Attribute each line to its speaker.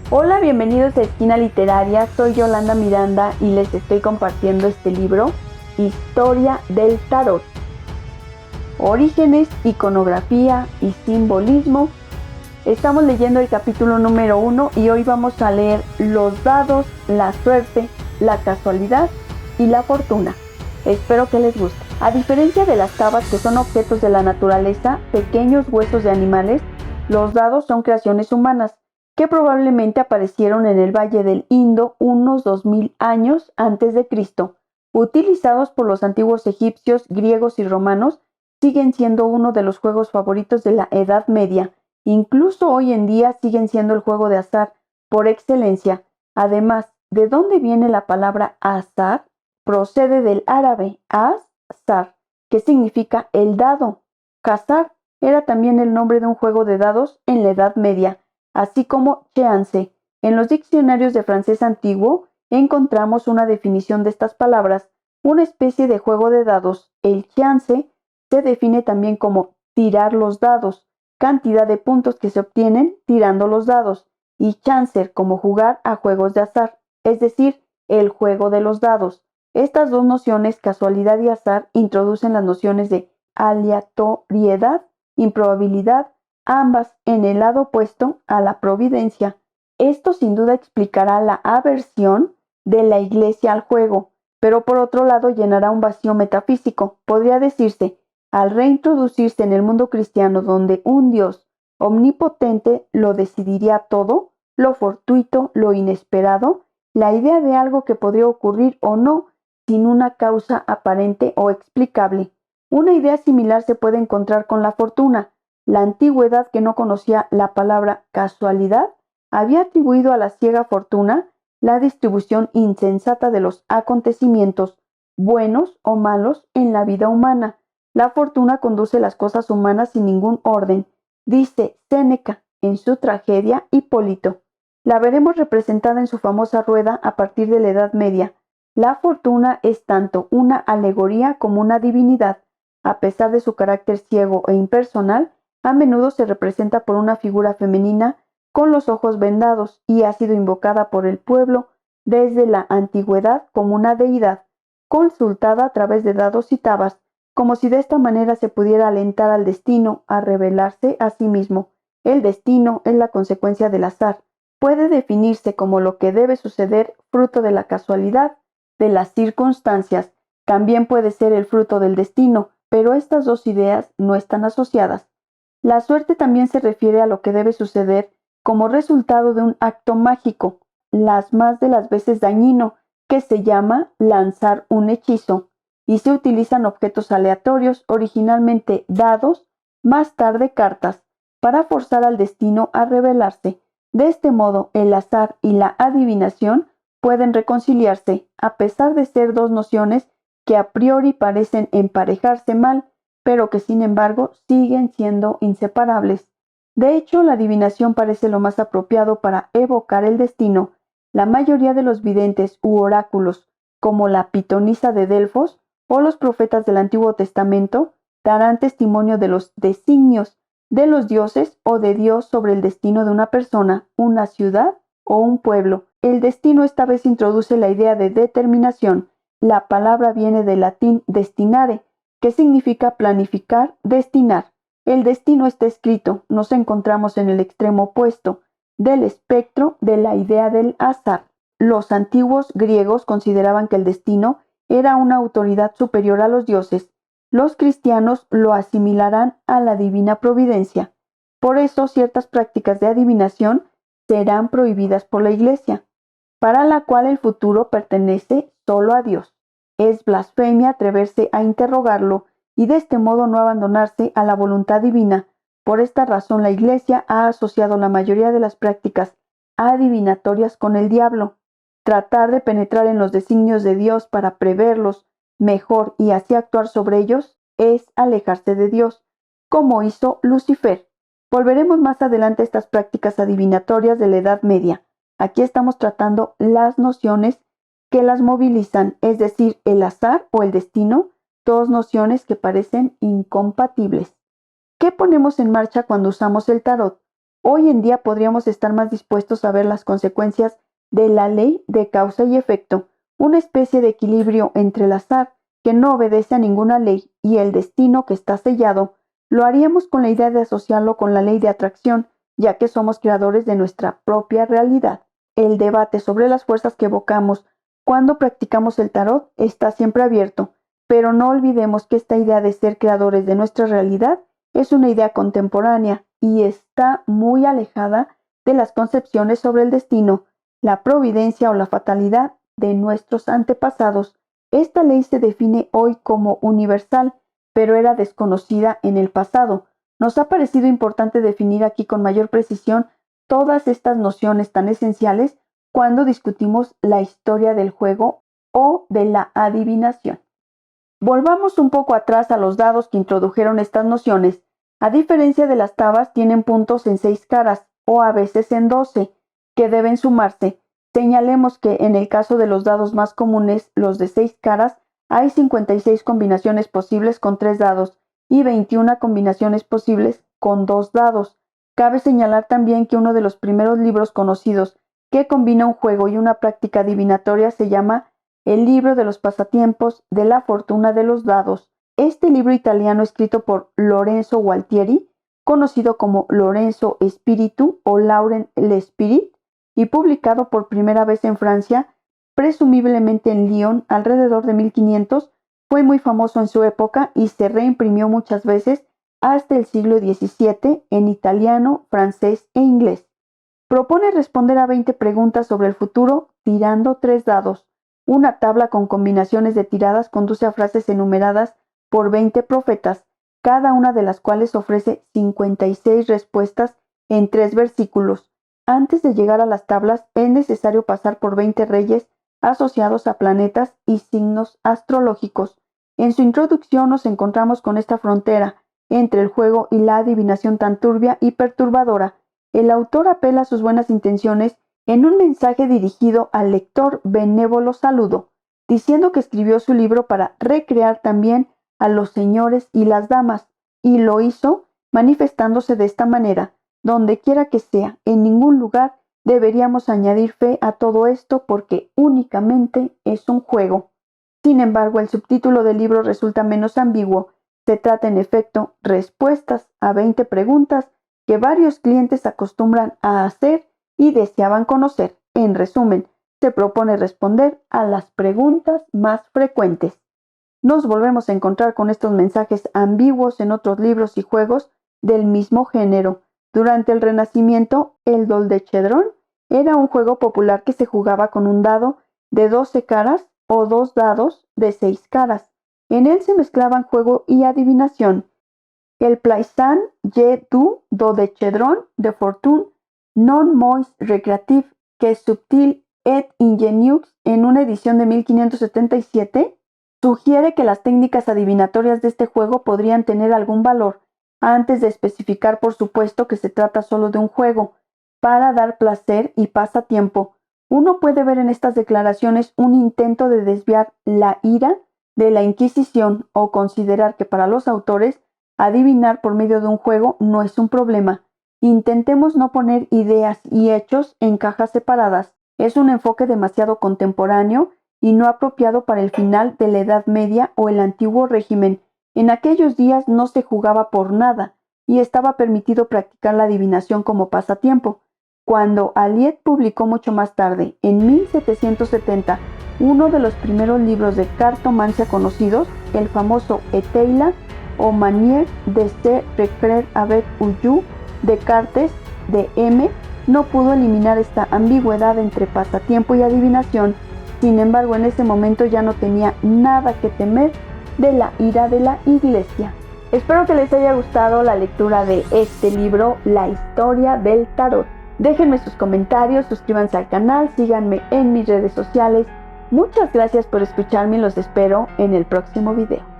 Speaker 1: Hola, bienvenidos a Esquina Literaria, soy Yolanda Miranda y les estoy compartiendo este libro, Historia del Tarot. Orígenes, iconografía y simbolismo. Estamos leyendo el capítulo número 1 y hoy vamos a leer los dados, la suerte, la casualidad y la fortuna. Espero que les guste. A diferencia de las tabas, que son objetos de la naturaleza, pequeños huesos de animales, los dados son creaciones humanas que probablemente aparecieron en el Valle del Indo unos 2000 años antes de Cristo. Utilizados por los antiguos egipcios, griegos y romanos, siguen siendo uno de los juegos favoritos de la Edad Media. Incluso hoy en día siguen siendo el juego de azar por excelencia. Además, ¿de dónde viene la palabra azar? Procede del árabe az-zar, que significa el dado. Cazar era también el nombre de un juego de dados en la Edad Media, así como chance. En los diccionarios de francés antiguo encontramos una definición de estas palabras, una especie de juego de dados. El chance se define también como tirar los dados, cantidad de puntos que se obtienen tirando los dados, y chancer como jugar a juegos de azar, es decir, el juego de los dados. Estas dos nociones, casualidad y azar, introducen las nociones de aleatoriedad, improbabilidad, ambas en el lado opuesto a la providencia. Esto sin duda explicará la aversión de la Iglesia al juego, pero por otro lado llenará un vacío metafísico. Podría decirse, al reintroducirse en el mundo cristiano donde un Dios omnipotente lo decidiría todo, lo fortuito, lo inesperado, la idea de algo que podría ocurrir o no sin una causa aparente o explicable. Una idea similar se puede encontrar con la fortuna. La antigüedad, que no conocía la palabra casualidad, había atribuido a la ciega fortuna la distribución insensata de los acontecimientos, buenos o malos, en la vida humana. La fortuna conduce las cosas humanas sin ningún orden, dice Séneca en su tragedia Hipólito. La veremos representada en su famosa rueda a partir de la Edad Media. La fortuna es tanto una alegoría como una divinidad. A pesar de su carácter ciego e impersonal, a menudo se representa por una figura femenina con los ojos vendados y ha sido invocada por el pueblo desde la antigüedad como una deidad, consultada a través de dados y tabas, como si de esta manera se pudiera alentar al destino a revelarse a sí mismo. El destino es la consecuencia del azar. Puede definirse como lo que debe suceder fruto de la casualidad, de las circunstancias. También puede ser el fruto del destino, pero estas dos ideas no están asociadas. La suerte también se refiere a lo que debe suceder como resultado de un acto mágico, las más de las veces dañino, que se llama lanzar un hechizo, y se utilizan objetos aleatorios, originalmente dados, más tarde cartas, para forzar al destino a revelarse. De este modo, el azar y la adivinación pueden reconciliarse, a pesar de ser dos nociones que a priori parecen emparejarse mal, pero que sin embargo siguen siendo inseparables. De hecho, la adivinación parece lo más apropiado para evocar el destino. La mayoría de los videntes u oráculos, como la pitonisa de Delfos o los profetas del Antiguo Testamento, darán testimonio de los designios de los dioses o de Dios sobre el destino de una persona, una ciudad o un pueblo. El destino esta vez introduce la idea de determinación. La palabra viene del latín destinare, que significa planificar, destinar. El destino está escrito, nos encontramos en el extremo opuesto del espectro de la idea del azar. Los antiguos griegos consideraban que el destino era una autoridad superior a los dioses. Los cristianos lo asimilarán a la divina providencia. Por eso ciertas prácticas de adivinación serán prohibidas por la Iglesia, para la cual el futuro pertenece solo a Dios. Es blasfemia atreverse a interrogarlo y de este modo no abandonarse a la voluntad divina. Por esta razón la Iglesia ha asociado la mayoría de las prácticas adivinatorias con el diablo. Tratar de penetrar en los designios de Dios para preverlos mejor y así actuar sobre ellos es alejarse de Dios, como hizo Lucifer. Volveremos más adelante a estas prácticas adivinatorias de la Edad Media. Aquí estamos tratando las nociones que las movilizan, es decir, el azar o el destino, dos nociones que parecen incompatibles. ¿Qué ponemos en marcha cuando usamos el tarot? hoy en día podríamos estar más dispuestos a ver las consecuencias de la ley de causa y efecto, una especie de equilibrio entre el azar, que no obedece a ninguna ley, y el destino que está sellado. Lo haríamos con la idea de asociarlo con la ley de atracción, ya que somos creadores de nuestra propia realidad. El debate sobre las fuerzas que evocamos cuando practicamos el tarot está siempre abierto, pero no olvidemos que esta idea de ser creadores de nuestra realidad es una idea contemporánea y está muy alejada de las concepciones sobre el destino, la providencia o la fatalidad de nuestros antepasados. Esta ley se define hoy como universal, pero era desconocida en el pasado. Nos ha parecido importante definir aquí con mayor precisión todas estas nociones tan esenciales cuando discutimos la historia del juego o de la adivinación. Volvamos un poco atrás a los dados que introdujeron estas nociones. A diferencia de las tabas, tienen puntos en 6 caras o a veces en 12, que deben sumarse. Señalemos que en el caso de los dados más comunes, los de 6 caras, hay 56 combinaciones posibles con 3 dados y 21 combinaciones posibles con 2 dados. Cabe señalar también que uno de los primeros libros conocidos que combina un juego y una práctica adivinatoria se llama El libro de los pasatiempos de la fortuna de los dados. Este libro italiano escrito por Lorenzo Gualtieri, conocido como Lorenzo Spiritu o Laurent l'Esprit, y publicado por primera vez en Francia, presumiblemente en Lyon alrededor de 1500, fue muy famoso en su época y se reimprimió muchas veces hasta el siglo XVII en italiano, francés e inglés. Propone responder a 20 preguntas sobre el futuro tirando 3 dados. Una tabla con combinaciones de tiradas conduce a frases enumeradas por 20 profetas, cada una de las cuales ofrece 56 respuestas en 3 versículos. Antes de llegar a las tablas es necesario pasar por 20 reyes asociados a planetas y signos astrológicos. En su introducción nos encontramos con esta frontera entre el juego y la adivinación tan turbia y perturbadora. El autor apela a sus buenas intenciones en un mensaje dirigido al lector benévolo saludo, diciendo que escribió su libro para recrear también a los señores y las damas, y lo hizo manifestándose de esta manera: donde quiera que sea, en ningún lugar, deberíamos añadir fe a todo esto porque únicamente es un juego. Sin embargo, el subtítulo del libro resulta menos ambiguo. Se trata en efecto respuestas a 20 preguntas que varios clientes acostumbran a hacer y deseaban conocer. En resumen, se propone responder a las preguntas más frecuentes. Nos volvemos a encontrar con estos mensajes ambiguos en otros libros y juegos del mismo género. Durante el Renacimiento, el doldechedrón era un juego popular que se jugaba con un dado de 12 caras o 2 dados de 6 caras. En él se mezclaban juego y adivinación. El Plaisant je du dodechedron de fortune non moins recreatif que subtil et ingenieux, en una edición de 1577, sugiere que las técnicas adivinatorias de este juego podrían tener algún valor, antes de especificar por supuesto que se trata solo de un juego, para dar placer y pasatiempo. Uno puede ver en estas declaraciones un intento de desviar la ira de la Inquisición o considerar que para los autores adivinar por medio de un juego no es un problema. Intentemos no poner ideas y hechos en cajas separadas. Es un enfoque demasiado contemporáneo y no apropiado para el final de la Edad Media o el antiguo régimen. En aquellos días no se jugaba por nada y estaba permitido practicar la adivinación como pasatiempo. Cuando Aliet publicó mucho más tarde, en 1770, uno de los primeros libros de cartomancia conocidos, el famoso Eteila o Manière de se recreer avec Uyu de Cartes de M, no pudo eliminar esta ambigüedad entre pasatiempo y adivinación. Sin embargo, en ese momento ya no tenía nada que temer de la ira de la Iglesia. Espero que les haya gustado la lectura de este libro, La historia del tarot. Déjenme sus comentarios, suscríbanse al canal, síganme en mis redes sociales. Muchas gracias por escucharme y los espero en el próximo video.